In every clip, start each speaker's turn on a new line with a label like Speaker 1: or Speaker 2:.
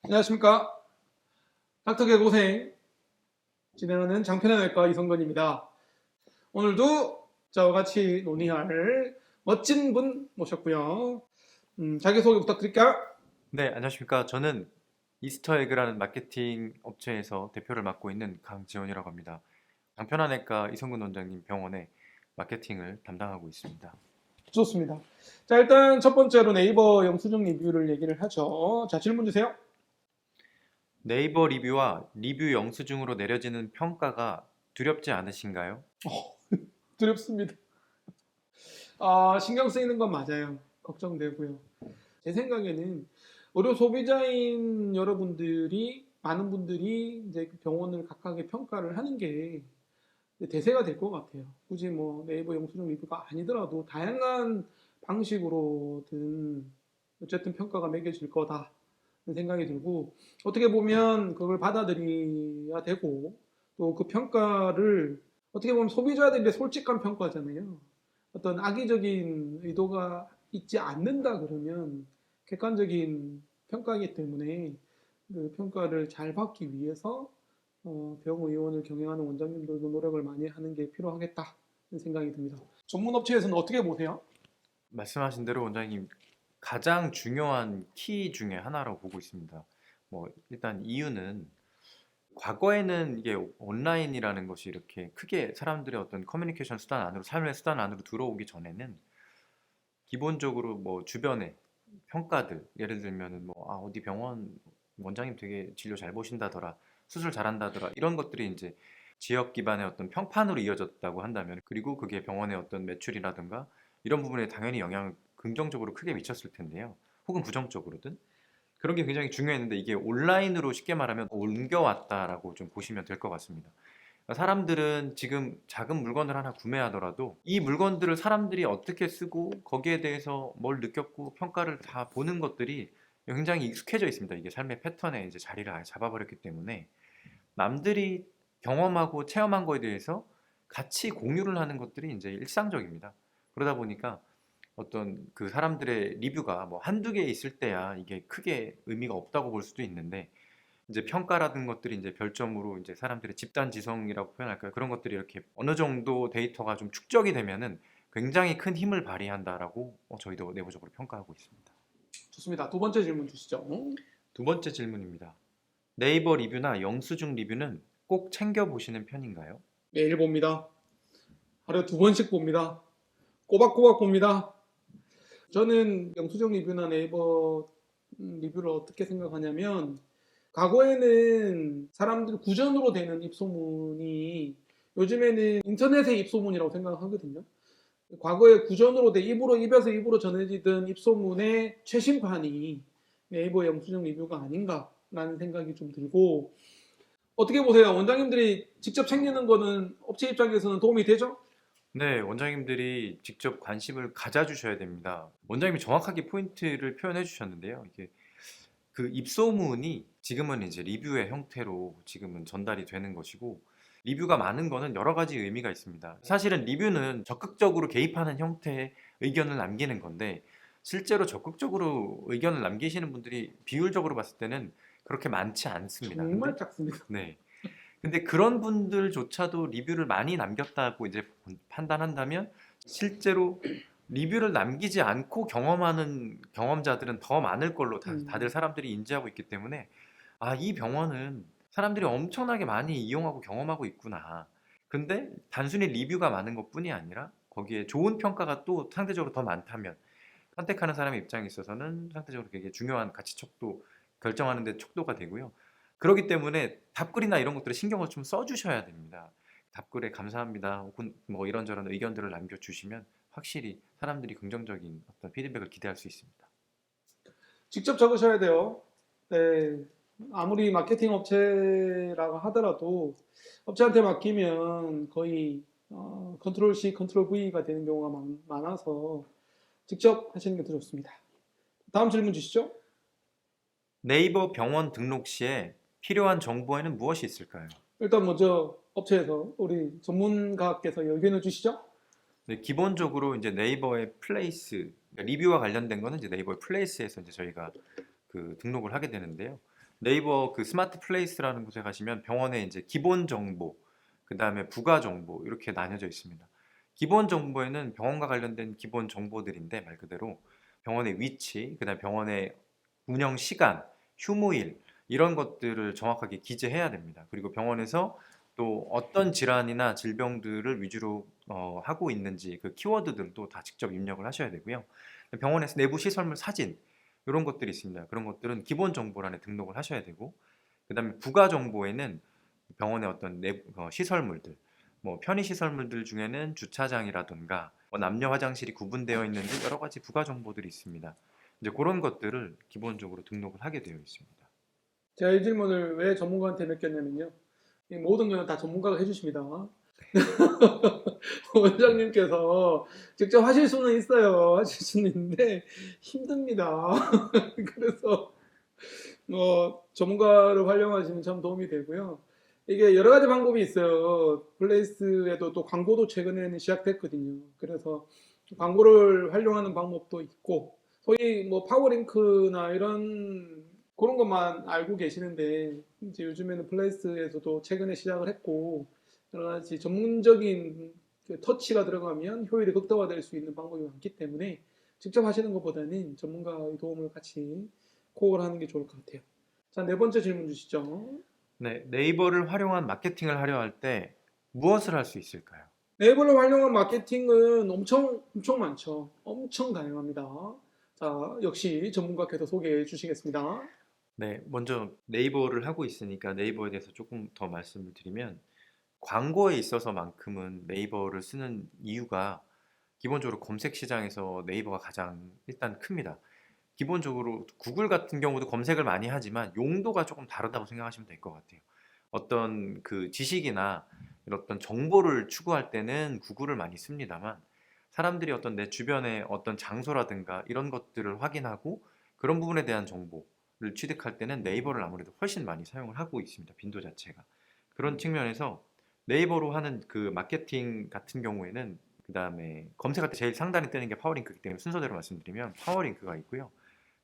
Speaker 1: 안녕하십니까. 닥터계 고생 진행하는 장편의 내과 이성건입니다. 오늘도 저와 같이 논의할 멋진 분 모셨고요. 자기소개 부탁드릴게요.
Speaker 2: 네, 안녕하십니까. 저는 이스터에그라는 마케팅 업체에서 대표를 맡고 있는 강지원이라고 합니다. 장편한외과 이성근 원장님 병원에 마케팅을 담당하고 있습니다.
Speaker 1: 좋습니다. 자, 일단 첫 번째로 네이버 영수증 리뷰를 얘기를 하죠. 자, 질문 주세요.
Speaker 2: 네이버 리뷰와 리뷰 영수증으로 내려지는 평가가 두렵지 않으신가요?
Speaker 1: 두렵습니다. 신경 쓰이는 건 맞아요. 걱정되고요. 제 생각에는 의료 소비자인 여러분들이 많은 분들이 이제 병원을 각각의 평가를 하는 게 대세가 될 것 같아요. 굳이 뭐 네이버 영수증 리뷰가 아니더라도 다양한 방식으로든 어쨌든 평가가 매겨질 거다 생각이 들고, 어떻게 보면 그걸 받아들여야 되고, 또 그 평가를 어떻게 보면 소비자들의 솔직한 평가잖아요. 어떤 악의적인 의도가 있지 않는다 그러면 객관적인 평가이기 때문에 그 평가를 잘 받기 위해서 병의원을 경영하는 원장님들도 노력을 많이 하는 게 필요하겠다 생각이 듭니다. 전문 업체에서는 어떻게 보세요?
Speaker 2: 말씀하신 대로 원장님 가장 중요한 키 중에 하나라고 보고 있습니다. 일단 이유는 과거에는 이게 온라인이라는 것이 이렇게 크게 사람들의 어떤 커뮤니케이션 수단 안으로, 삶의 수단 안으로 들어오기 전에는 기본적으로 주변에 평가들, 예를 들면은 어디 병원 원장님 되게 진료 잘 보신다더라, 수술 잘한다더라, 이런 것들이 이제 지역 기반의 어떤 평판으로 이어졌다고 한다면, 그리고 그게 병원의 어떤 매출이라든가 이런 부분에 당연히 영향을 긍정적으로 크게 미쳤을 텐데요. 혹은 부정적으로든. 그런 게 굉장히 중요했는데 이게 온라인으로 쉽게 말하면 옮겨왔다라고 좀 보시면 될 것 같습니다. 사람들은 지금 작은 물건을 하나 구매하더라도 이 물건들을 사람들이 어떻게 쓰고 거기에 대해서 뭘 느꼈고 평가를 다 보는 것들이 굉장히 익숙해져 있습니다. 이게 삶의 패턴에 이제 자리를 아예 잡아버렸기 때문에 남들이 경험하고 체험한 거에 대해서 같이 공유를 하는 것들이 이제 일상적입니다. 그러다 보니까 어떤 그 사람들의 리뷰가 한두 개 있을 때야 이게 크게 의미가 없다고 볼 수도 있는데, 이제 평가라든 것들이 이제 별점으로 이제 사람들의 집단 지성이라고 표현할까요? 그런 것들이 이렇게 어느 정도 데이터가 좀 축적이 되면은 굉장히 큰 힘을 발휘한다라고 저희도 내부적으로 평가하고 있습니다.
Speaker 1: 좋습니다. 두 번째 질문 주시죠.
Speaker 2: 두 번째 질문입니다. 네이버 리뷰나 영수증 리뷰는 꼭 챙겨 보시는 편인가요?
Speaker 1: 매일 봅니다. 하루에 2번씩 봅니다. 꼬박꼬박 봅니다. 저는 영수증 리뷰나 네이버 리뷰를 어떻게 생각하냐면, 과거에는 사람들 구전으로 되는 입소문이 요즘에는 인터넷의 입소문이라고 생각하거든요. 과거에 구전으로 돼 입으로 입에서 입으로 전해지던 입소문의 최신판이 네이버 영수증 리뷰가 아닌가라는 생각이 좀 들고, 어떻게 보세요? 원장님들이 직접 챙기는 거는 업체 입장에서는 도움이 되죠?
Speaker 2: 네, 원장님들이 직접 관심을 가져주셔야 됩니다. 원장님이 정확하게 포인트를 표현해 주셨는데요. 이게 그 입소문이 지금은 이제 리뷰의 형태로 지금은 전달이 되는 것이고, 리뷰가 많은 거는 여러 가지 의미가 있습니다. 사실은 리뷰는 적극적으로 개입하는 형태의 의견을 남기는 건데, 실제로 적극적으로 의견을 남기시는 분들이 비율적으로 봤을 때는 그렇게 많지 않습니다.
Speaker 1: 정말 작습니다.
Speaker 2: 네. 근데 그런 분들조차도 리뷰를 많이 남겼다고 이제 판단한다면, 실제로 리뷰를 남기지 않고 경험하는 경험자들은 더 많을 걸로 다들 사람들이 인지하고 있기 때문에, 이 병원은 사람들이 엄청나게 많이 이용하고 경험하고 있구나. 근데 단순히 리뷰가 많은 것뿐이 아니라 거기에 좋은 평가가 또 상대적으로 더 많다면, 선택하는 사람의 입장에 있어서는 상대적으로 되게 중요한 가치척도 결정하는 데 촉도가 되고요. 그렇기 때문에 답글이나 이런 것들을 신경을 좀 써주셔야 됩니다. 답글에 감사합니다, 혹은 이런저런 의견들을 남겨주시면 확실히 사람들이 긍정적인 어떤 피드백을 기대할 수 있습니다.
Speaker 1: 직접 적으셔야 돼요. 네. 아무리 마케팅 업체라고 하더라도 업체한테 맡기면 거의 컨트롤 C, 컨트롤 V가 되는 경우가 많아서 직접 하시는 게 더 좋습니다. 다음 질문 주시죠.
Speaker 2: 네이버 병원 등록 시에 필요한 정보에는 무엇이 있을까요?
Speaker 1: 일단 먼저 업체에서 우리 전문가께서 의견을 주시죠.
Speaker 2: 네, 기본적으로 이제 네이버의 플레이스, 그러니까 리뷰와 관련된 거는 이제 네이버의 플레이스에서 이제 저희가 그 등록을 하게 되는데요. 네이버 그 스마트 플레이스라는 곳에 가시면 병원의 이제 기본 정보, 그 다음에 부가 정보 이렇게 나뉘어져 있습니다. 기본 정보에는 병원과 관련된 기본 정보들인데 말 그대로 병원의 위치, 그 다음에 병원의 운영 시간, 휴무일 이런 것들을 정확하게 기재해야 됩니다. 그리고 병원에서 또 어떤 질환이나 질병들을 위주로 하고 있는지 그 키워드들도 다 직접 입력을 하셔야 되고요. 병원에서 내부 시설물 사진 이런 것들이 있습니다. 그런 것들은 기본 정보란에 등록을 하셔야 되고, 그다음에 부가 정보에는 병원의 어떤 내부 시설물들, 뭐 편의 시설물들 중에는 주차장이라든가 뭐 남녀 화장실이 구분되어 있는지 여러 가지 부가 정보들이 있습니다. 이제 그런 것들을 기본적으로 등록을 하게 되어 있습니다.
Speaker 1: 제가 이 질문을 왜 전문가한테 맡겼냐면요. 이 모든 건 다 전문가가 해주십니다. 원장님께서 직접 하실 수는 있어요. 하실 수는 있는데 힘듭니다. 그래서 전문가를 활용하시면 참 도움이 되고요. 이게 여러 가지 방법이 있어요. 플레이스에도 또 광고도 최근에는 시작됐거든요. 그래서 광고를 활용하는 방법도 있고, 소위 뭐 파워링크나 이런 그런 것만 알고 계시는데, 이제 요즘에는 플레이스에서도 최근에 시작을 했고, 여러 가지 전문적인 그 터치가 들어가면 효율이 극대화될 수 있는 방법이 많기 때문에 직접 하시는 것보다는 전문가의 도움을 같이 코어를 하는 게 좋을 것 같아요. 자, 네 번째 질문 주시죠.
Speaker 2: 네, 네이버를 활용한 마케팅을 하려 할 때 무엇을 할 수 있을까요?
Speaker 1: 네이버를 활용한 마케팅은 엄청 많죠. 엄청 다양합니다. 자, 역시 전문가께서 소개해 주시겠습니다.
Speaker 2: 네, 먼저 네이버를 하고 있으니까 네이버에 대해서 조금 더 말씀을 드리면, 광고에 있어서만큼은 네이버를 쓰는 이유가 기본적으로 검색 시장에서 네이버가 가장 일단 큽니다. 기본적으로 구글 같은 경우도 검색을 많이 하지만 용도가 조금 다르다고 생각하시면 될 것 같아요. 어떤 그 지식이나 이런 어떤 정보를 추구할 때는 구글을 많이 씁니다만, 사람들이 어떤 내 주변의 어떤 장소라든가 이런 것들을 확인하고 그런 부분에 대한 정보를 취득할 때는 네이버를 아무래도 훨씬 많이 사용을 하고 있습니다. 빈도 자체가. 그런 측면에서 네이버로 하는 그 마케팅 같은 경우에는, 그 다음에 검색할 때 제일 상단에 뜨는 게 파워링크이기 때문에 순서대로 말씀드리면 파워링크가 있고요.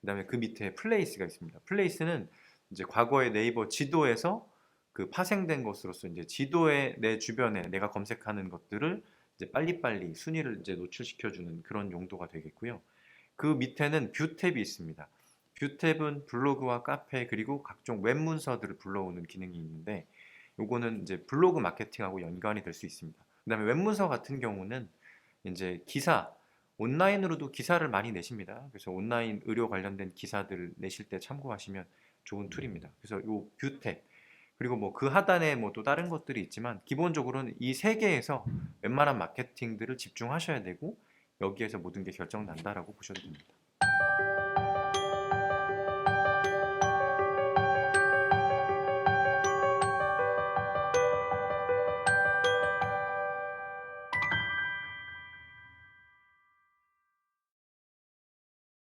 Speaker 2: 그 다음에 그 밑에 플레이스가 있습니다. 플레이스는 이제 과거의 네이버 지도에서 그 파생된 것으로서 이제 지도에 내 주변에 내가 검색하는 것들을 이제 빨리빨리 순위를 이제 노출시켜주는 그런 용도가 되겠고요. 그 밑에는 뷰 탭이 있습니다. 뷰 탭은 블로그와 카페 그리고 각종 웹 문서들을 불러오는 기능이 있는데, 요거는 이제 블로그 마케팅하고 연관이 될 수 있습니다. 그다음에 웹 문서 같은 경우는 이제 기사, 온라인으로도 기사를 많이 내십니다. 그래서 온라인 의료 관련된 기사들 내실 때 참고하시면 좋은 툴입니다. 그래서 요 뷰탭, 그리고 뭐 그 하단에 뭐 또 다른 것들이 있지만 기본적으로는 이 세 개에서 웬만한 마케팅들을 집중하셔야 되고 여기에서 모든 게 결정난다라고 보셔도 됩니다.